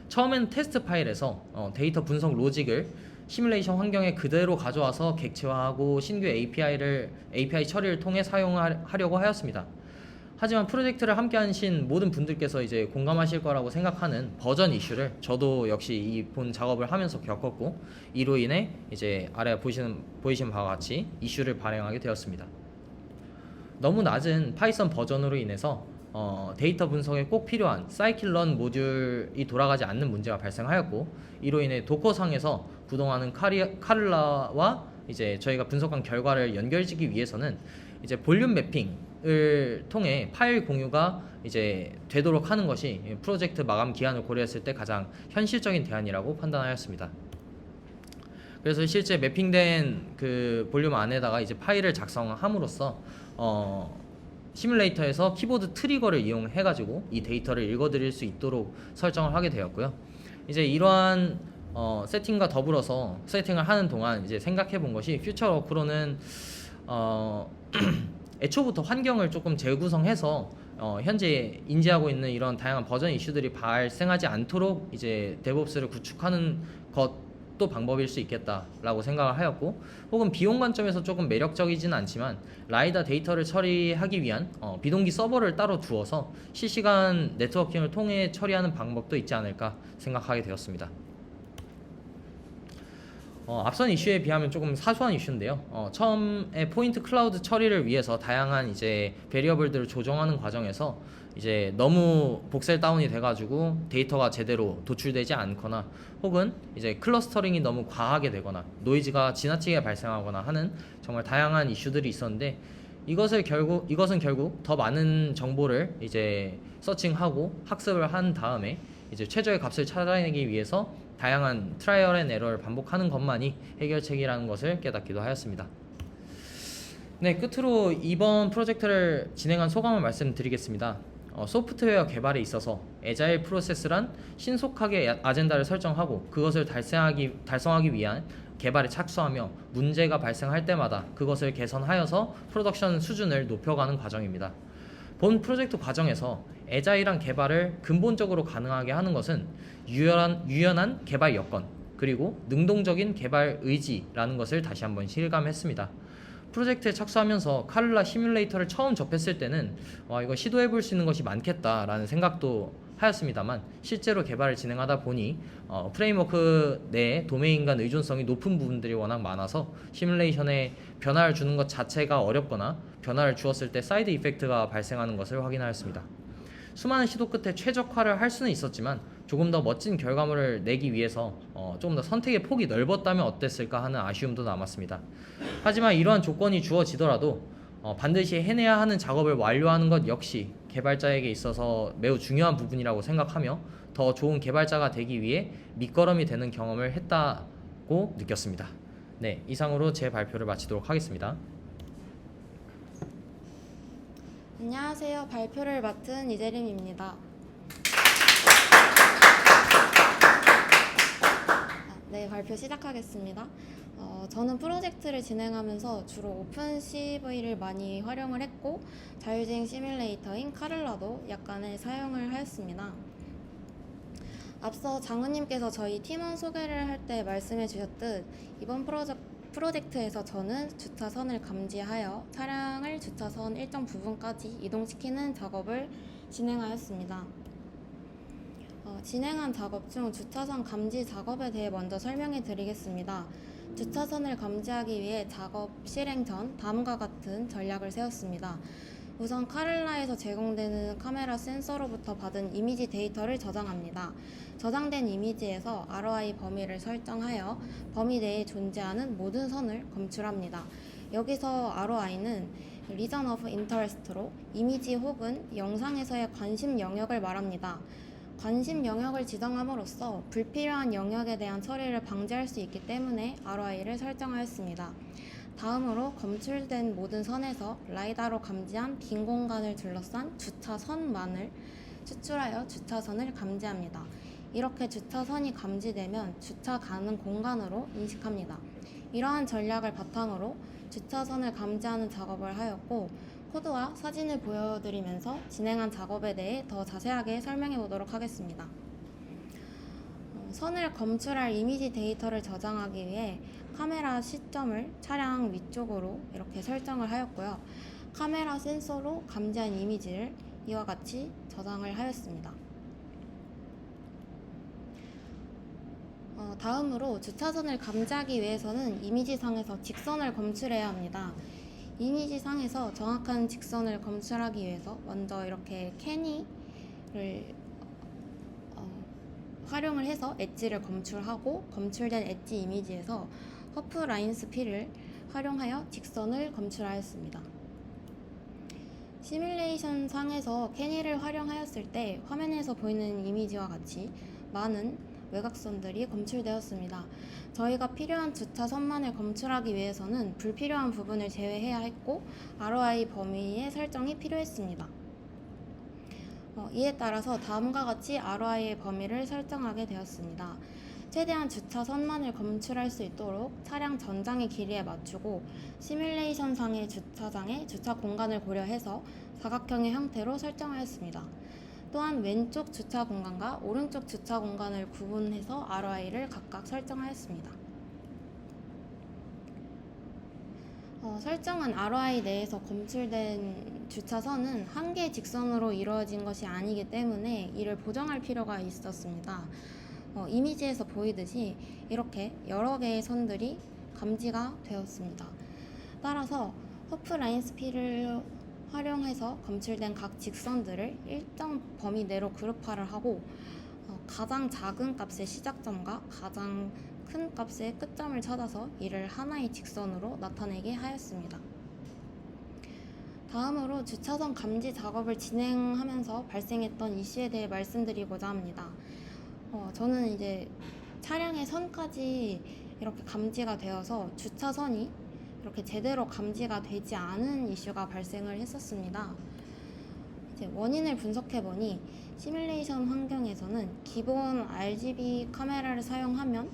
처음에는 테스트 파일에서 데이터 분석 로직을 시뮬레이션 환경에 그대로 가져와서 객체화하고 신규 API 처리를 통해 사용하려고 하였습니다. 하지만 프로젝트를 함께 하신 모든 분들께서 이제 공감하실 거라고 생각하는 버전 이슈를 저도 역시 이 본 작업을 하면서 겪었고, 이로 인해 이제 아래 보이신 바와 같이 이슈를 발행하게 되었습니다. 너무 낮은 파이썬 버전으로 인해서 데이터 분석에 꼭 필요한 사이클런 모듈이 돌아가지 않는 문제가 발생하였고, 이로 인해 도커상에서 구동하는 카를라와 이제 저희가 분석한 결과를 연결짓기 위해서는 이제 볼륨 매핑을 통해 파일 공유가 이제 되도록 하는 것이 프로젝트 마감 기한을 고려했을 때 가장 현실적인 대안이라고 판단하였습니다. 그래서 실제 매핑된 그 볼륨 안에다가 이제 파일을 작성함으로써 시뮬레이터에서 키보드 트리거를 이용해 가지고 이 데이터를 읽어드릴 수 있도록 설정을 하게 되었고요. 이제 이러한 세팅과 더불어서 세팅을 하는 동안 이제 생각해 본 것이 퓨처 워크로는 애초부터 환경을 조금 재구성해서 현재 인지하고 있는 이런 다양한 버전 이슈들이 발생하지 않도록 이제 데브옵스를 구축하는 것도 방법일 수 있겠다라고 생각을 하였고, 혹은 비용 관점에서 조금 매력적이지는 않지만 라이다 데이터를 처리하기 위한 비동기 서버를 따로 두어서 실시간 네트워킹을 통해 처리하는 방법도 있지 않을까 생각하게 되었습니다. 앞선 이슈에 비하면 조금 사소한 이슈인데요. 처음에 포인트 클라우드 처리를 위해서 다양한 이제 베리어블들을 조정하는 과정에서 이제 너무 복셀 다운이 돼가지고 데이터가 제대로 도출되지 않거나, 혹은 이제 클러스터링이 너무 과하게 되거나 노이즈가 지나치게 발생하거나 하는 정말 다양한 이슈들이 있었는데, 이것은 결국 더 많은 정보를 이제 서칭하고 학습을 한 다음에 이제 최저의 값을 찾아내기 위해서 다양한 트라이얼 앤 에러를 반복하는 것만이 해결책이라는 것을 깨닫기도 하였습니다. 네, 끝으로 이번 프로젝트를 진행한 소감을 말씀드리겠습니다. 소프트웨어 개발에 있어서 애자일 프로세스란 신속하게 아젠다를 설정하고 그것을 달성하기 위한 개발에 착수하며 문제가 발생할 때마다 그것을 개선하여서 프로덕션 수준을 높여가는 과정입니다. 본 프로젝트 과정에서 애자일한 개발을 근본적으로 가능하게 하는 것은 유연한 개발 여건, 그리고 능동적인 개발 의지라는 것을 다시 한번 실감했습니다. 프로젝트에 착수하면서 카를라 시뮬레이터를 처음 접했을 때는 이거 시도해볼 수 있는 것이 많겠다라는 생각도 하였습니다만, 실제로 개발을 진행하다 보니 프레임워크 내 도메인 간 의존성이 높은 부분들이 워낙 많아서 시뮬레이션에 변화를 주는 것 자체가 어렵거나 변화를 주었을 때 사이드 이펙트가 발생하는 것을 확인하였습니다. 수많은 시도 끝에 최적화를 할 수는 있었지만 조금 더 멋진 결과물을 내기 위해서 조금 더 선택의 폭이 넓었다면 어땠을까 하는 아쉬움도 남았습니다. 하지만 이러한 조건이 주어지더라도 반드시 해내야 하는 작업을 완료하는 것 역시 개발자에게 있어서 매우 중요한 부분이라고 생각하며 더 좋은 개발자가 되기 위해 밑거름이 되는 경험을 했다고 느꼈습니다. 네, 이상으로 제 발표를 마치도록 하겠습니다. 안녕하세요. 발표를 맡은 이재림입니다. 네, 발표 시작하겠습니다. 저는 프로젝트를 진행하면서 주로 오픈CV를 많이 활용을 했고, 자율주행 시뮬레이터인 카를라도 약간의 사용을 하였습니다. 앞서 장우님께서 저희 팀원 소개를 할 때 말씀해 주셨듯 이번 프로젝트에서 저는 주차선을 감지하여 차량을 주차선 일정 부분까지 이동시키는 작업을 진행하였습니다. 진행한 작업 중 주차선 감지 작업에 대해 먼저 설명해 드리겠습니다. 주차선을 감지하기 위해 작업 실행 전 다음과 같은 전략을 세웠습니다. 우선 카를라에서 제공되는 카메라 센서로부터 받은 이미지 데이터를 저장합니다. 저장된 이미지에서 ROI 범위를 설정하여 범위 내에 존재하는 모든 선을 검출합니다. 여기서 ROI는 Region of Interest로 이미지 혹은 영상에서의 관심 영역을 말합니다. 관심 영역을 지정함으로써 불필요한 영역에 대한 처리를 방지할 수 있기 때문에 ROI를 설정하였습니다. 다음으로 검출된 모든 선에서 라이다로 감지한 빈 공간을 둘러싼 주차선만을 추출하여 주차선을 감지합니다. 이렇게 주차선이 감지되면 주차 가능 공간으로 인식합니다. 이러한 전략을 바탕으로 주차선을 감지하는 작업을 하였고, 코드와 사진을 보여드리면서 진행한 작업에 대해 더 자세하게 설명해 보도록 하겠습니다. 선을 검출할 이미지 데이터를 저장하기 위해 카메라 시점을 차량 위쪽으로 이렇게 설정을 하였고요. 카메라 센서로 감지한 이미지를 이와 같이 저장을 하였습니다. 다음으로 주차선을 감지하기 위해서는 이미지상에서 직선을 검출해야 합니다. 이미지상에서 정확한 직선을 검출하기 위해서 먼저 이렇게 캐니를 활용을 해서 엣지를 검출하고, 검출된 엣지 이미지에서 허프 라인스 필을 활용하여 직선을 검출하였습니다. 시뮬레이션 상에서 캐니를 활용하였을 때 화면에서 보이는 이미지와 같이 많은 외곽선들이 검출되었습니다. 저희가 필요한 주차선만을 검출하기 위해서는 불필요한 부분을 제외해야 했고, ROI 범위의 설정이 필요했습니다. 이에 따라서 다음과 같이 ROI의 범위를 설정하게 되었습니다. 최대한 주차선만을 검출할 수 있도록 차량 전장의 길이에 맞추고, 시뮬레이션상의 주차장의 주차 공간을 고려해서 사각형의 형태로 설정하였습니다. 또한 왼쪽 주차 공간과 오른쪽 주차 공간을 구분해서 ROI를 각각 설정하였습니다. 설정한 ROI 내에서 검출된 주차선은 한 개의 직선으로 이루어진 것이 아니기 때문에 이를 보정할 필요가 있었습니다. 이미지에서 보이듯이 이렇게 여러 개의 선들이 감지가 되었습니다. 따라서 허프 라인 스피를 활용해서 검출된 각 직선들을 일정 범위 내로 그룹화를 하고, 가장 작은 값의 시작점과 가장 큰 값의 끝점을 찾아서 이를 하나의 직선으로 나타내게 하였습니다. 다음으로 주차선 감지 작업을 진행하면서 발생했던 이슈에 대해 말씀드리고자 합니다. 저는 이제 차량의 선까지 이렇게 감지가 되어서 주차선이 이렇게 제대로 감지가 되지 않은 이슈가 발생을 했었습니다. 이제 원인을 분석해보니 시뮬레이션 환경에서는 기본 RGB 카메라를 사용하면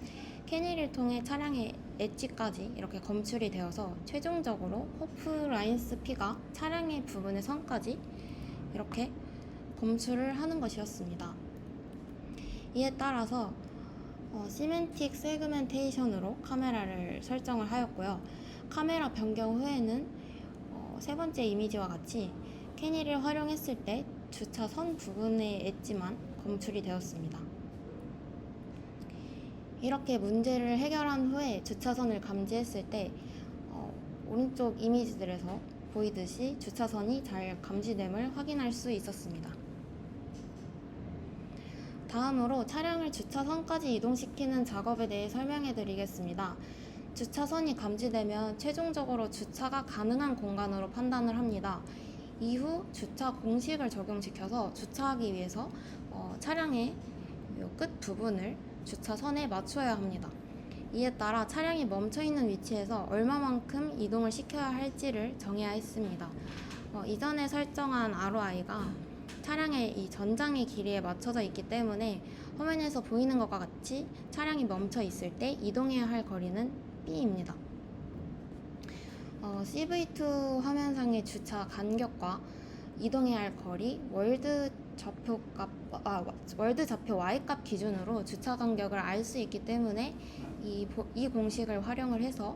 캐니를 통해 차량의 엣지까지 이렇게 검출이 되어서 최종적으로 허프 라인스 P가 차량의 부분의 선까지 이렇게 검출을 하는 것이었습니다. 이에 따라서 시멘틱 세그멘테이션으로 카메라를 설정을 하였고요. 카메라 변경 후에는 세 번째 이미지와 같이 캐니를 활용했을 때 주차선 부분의 엣지만 검출이 되었습니다. 이렇게 문제를 해결한 후에 주차선을 감지했을 때 오른쪽 이미지들에서 보이듯이 주차선이 잘 감지됨을 확인할 수 있었습니다. 다음으로 차량을 주차선까지 이동시키는 작업에 대해 설명해 드리겠습니다. 주차선이 감지되면 최종적으로 주차가 가능한 공간으로 판단을 합니다. 이후 주차 공식을 적용시켜서 주차하기 위해서 차량의 끝 부분을 주차선에 맞춰야 합니다. 이에 따라 차량이 멈춰있는 위치에서 얼마만큼 이동을 시켜야 할지를 정해야 했습니다. 이전에 설정한 ROI가 차량의 이 전장의 길이에 맞춰져 있기 때문에 화면에서 보이는 것과 같이 차량이 멈춰 있을 때 이동해야 할 거리는 B입니다. CV2 화면상의 주차 간격과 이동해야 할 거리, 월드 좌표 Y값 기준으로 주차 간격을 알 수 있기 때문에 이 공식을 활용을 해서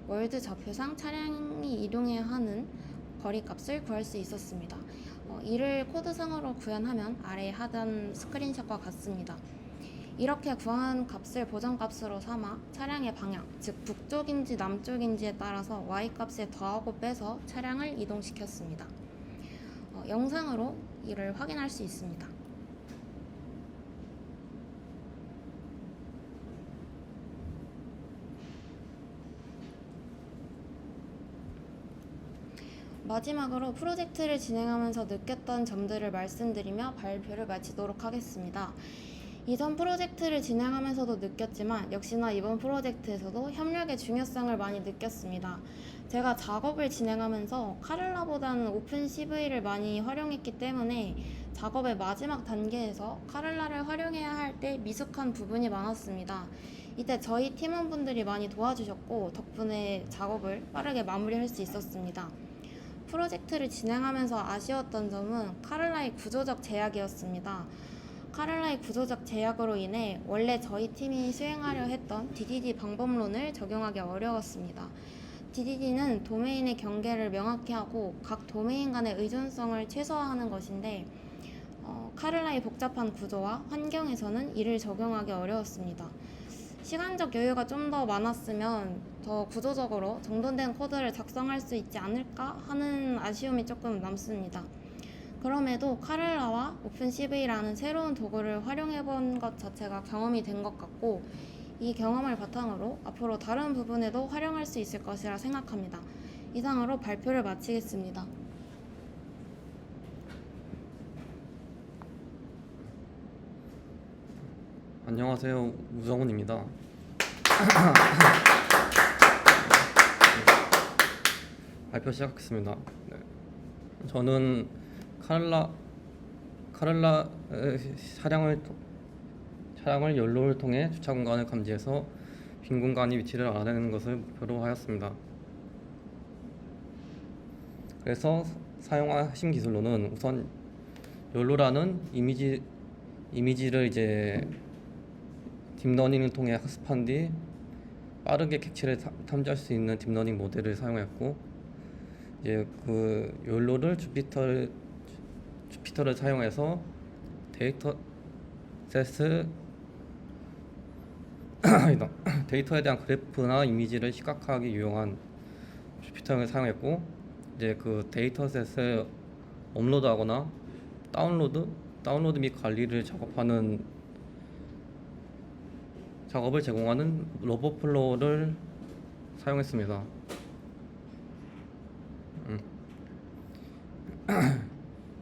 월드 좌표상 차량이 이동해야 하는 거리값을 구할 수 있었습니다. 이를 코드상으로 구현하면 아래 하단 스크린샷과 같습니다. 이렇게 구한 값을 보정값으로 삼아 차량의 방향, 즉 북쪽인지 남쪽인지에 따라서 y값에 더하고 빼서 차량을 이동시켰습니다. 영상으로 이를 확인할 수 있습니다. 마지막으로 프로젝트를 진행하면서 느꼈던 점들을 말씀드리며 발표를 마치도록 하겠습니다. 이전 프로젝트를 진행하면서도 느꼈지만 역시나 이번 프로젝트에서도 협력의 중요성을 많이 느꼈습니다. 제가 작업을 진행하면서 카를라보다는 오픈 CV를 많이 활용했기 때문에 작업의 마지막 단계에서 카를라를 활용해야 할 때 미숙한 부분이 많았습니다. 이때 저희 팀원분들이 많이 도와주셨고 덕분에 작업을 빠르게 마무리할 수 있었습니다. 프로젝트를 진행하면서 아쉬웠던 점은 카를라의 구조적 제약이었습니다. 카를라의 구조적 제약으로 인해 원래 저희 팀이 수행하려 했던 DDD 방법론을 적용하기 어려웠습니다. DDD는 도메인의 경계를 명확히 하고 각 도메인 간의 의존성을 최소화하는 것인데 카를라의 복잡한 구조와 환경에서는 이를 적용하기 어려웠습니다. 시간적 여유가 좀 더 많았으면 더 구조적으로 정돈된 코드를 작성할 수 있지 않을까 하는 아쉬움이 조금 남습니다. 그럼에도 카를라와 오픈CV라는 새로운 도구를 활용해본 것 자체가 경험이 된 것 같고 이 경험을 바탕으로 앞으로 다른 부분에도 활용할 수 있을 것이라 생각합니다. 이상으로 발표를 마치겠습니다. 안녕하세요, 우정훈입니다. 발표 시작하겠습니다. 네. 저는 카를라 차량을 연로를 통해 주차 공간을 감지해서 빈 공간의 위치를 알아내는 것을 목표로 하였습니다. 그래서 사용한 핵심 기술로는 우선 연로라는 이미지를 이제 딥러닝을 통해 학습한 뒤 빠르게 객체를 탐지할 수 있는 딥러닝 모델을 사용했고, 이제 그 욜로를 주피터를 사용해서 데이터에 대한 그래프나 이미지를 시각화하기 유용한 주피터를 사용했고, 이제 그 데이터셋을 업로드하거나 다운로드 및 관리를 작업을 제공하는 로봇플로우를 사용했습니다.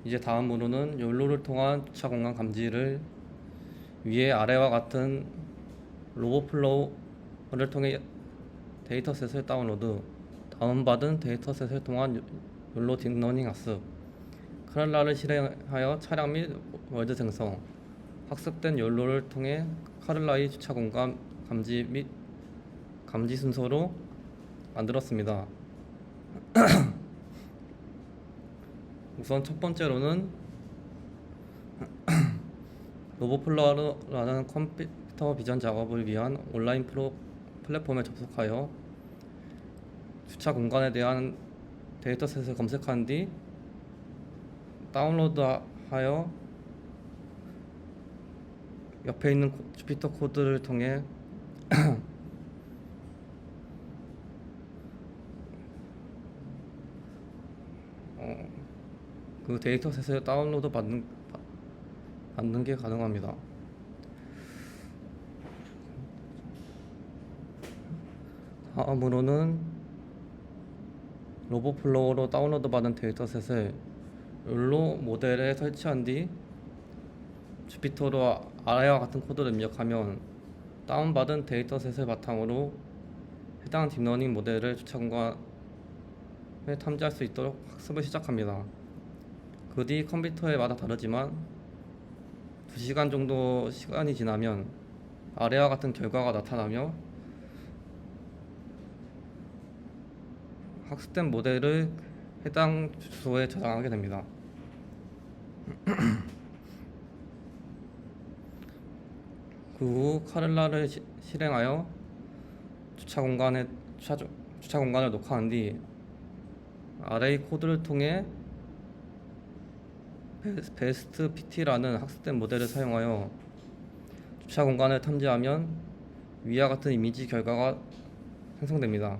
이제 다음으로는 욜로를 통한 주차 공간 감지를 위에 아래와 같은 로봇플로우를 통해 데이터셋을 다운받은 데이터셋을 통한 욜로 딥러닝 학습, 카를라를 실행하여 차량 및 월드 생성, 학습된 욜로를 통해 카를라의 주차 공간 감지 순서로 만들었습니다. 우선 첫 번째로는 로봇플로어라는 컴퓨터 비전 작업을 위한 온라인 플랫폼에 접속하여 주차 공간에 대한 데이터셋을 검색한 뒤 다운로드하여 옆에 있는 주피터 코드를 통해 그 데이터셋을 다운로드 받는 게 가능합니다. 다음으로는 로봇플로어로 다운로드 받은 데이터셋을 욜로 모델에 설치한 뒤 주피터로 아래와 같은 코드를 입력하면 다운받은 데이터셋을 바탕으로 해당 딥러닝 모델을 주차 공간에 탐지할 수 있도록 학습을 시작합니다. 그 뒤 컴퓨터에 마다 다르지만 2시간 정도 시간이 지나면 아래와 같은 결과가 나타나며 학습된 모델을 해당 주소에 저장하게 됩니다. 그 후 카를라를 실행하여 주차 공간을 녹화한 뒤 아래의 코드를 통해 베스트 PT라는 학습된 모델을 사용하여 주차 공간을 탐지하면 위와 같은 이미지 결과가 생성됩니다.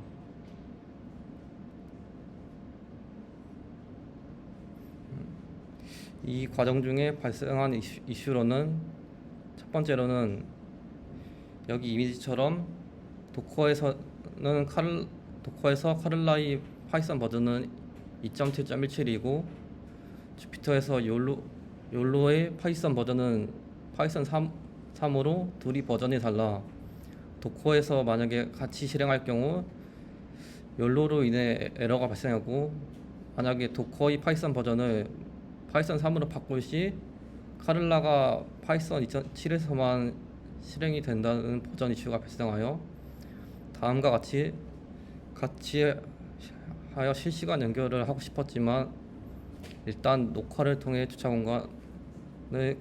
이 과정 중에 발생한 이슈로는 첫 번째로는 여기 이미지처럼 도커에서 카를라의 파이썬 버전은 2.7.17이고 주피터에서 욜로의 파이썬 버전은 파이썬 3으로 둘이 버전이 달라. 도커에서 만약에 같이 실행할 경우 욜로로 인해 에러가 발생하고, 만약에 도커의 파이썬 버전을 파이썬 3으로 바꿀 시 카를라가 파이썬 2.7에서만 실행이 된다는 버전 이슈가 발생하여 다음과 같이 하여 실시간 연결을 하고 싶었지만 일단 녹화를 통해 주차 공간을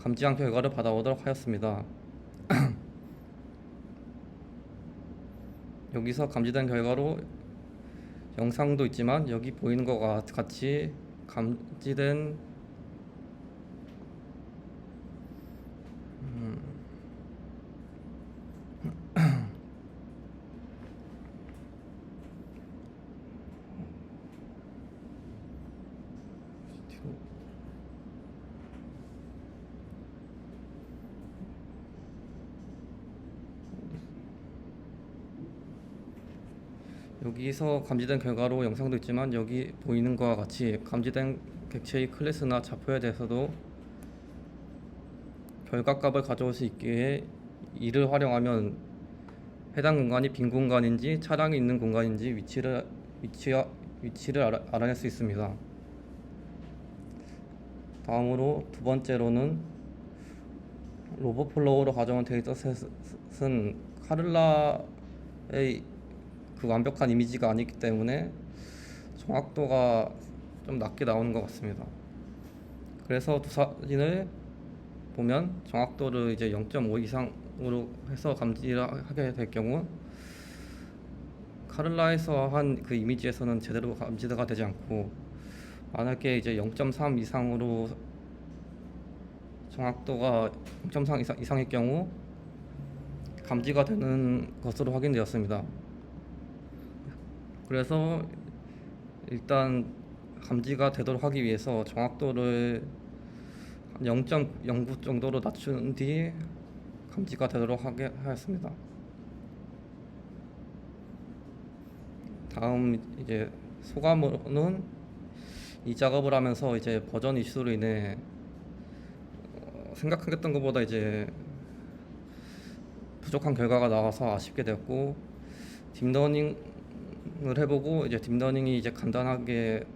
감지한 결과를 받아오도록 하였습니다. 여기서 감지된 결과로 영상도 있지만 여기 보이는 것과 같이 감지된 여기서 감지된 결과로 영상도 있지만 여기 보이는 것과 같이 감지된 객체의 클래스나 좌표에 대해서도 결과값을 가져올 수 있기 위해 이를 활용하면 해당 공간이 빈 공간인지 차량이 있는 공간인지 위치를 알아낼 수 있습니다. 다음으로 두 번째로는 로봇플로우로 가져온 데이터셋은 카를라의 그 완벽한 이미지가 아니기 때문에 정확도가 좀 낮게 나오는 것 같습니다. 그래서 두 사진을 보면 정확도를 이제 0.5 이상으로 해서 감지를 하게 될 경우 카를라에서 한 그 이미지에서는 제대로 감지가 되지 않고, 만약에 이제 0.3 이상으로 정확도가 0.3 이상일 경우 감지가 되는 것으로 확인되었습니다. 그래서 일단 감지가 되도록 하기 위해서 정확도를 0.09 정도로 낮춘 뒤 감지가 되도록 하게 하였습니다. 다음 이제 소감으로는 이 작업을 하면서 이제 버전 이슈로 인해 생각했던 것보다 이제 부족한 결과가 나와서 아쉽게 되었고, 딥러닝을 해보고 이제 딥러닝이 이제 간단하게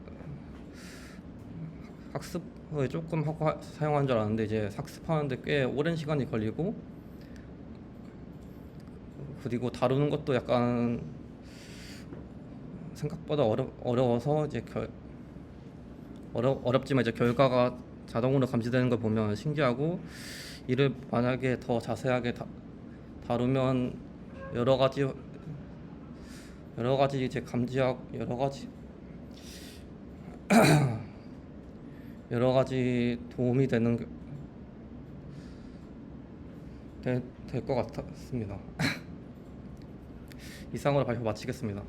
학습을 조금 하고 사용한 줄 알았는데 이제 학습하는데 꽤 오랜 시간이 걸리고, 그리고 다루는 것도 약간 생각보다 어려워서 이제 어렵지만 이제 결과가 자동으로 감지되는 걸 보면 신기하고, 이를 만약에 더 자세하게 다루면 여러 가지 이제 감지하고 여러 가지 도움이 되는 될 것 같습니다. 이상으로 발표 마치겠습니다.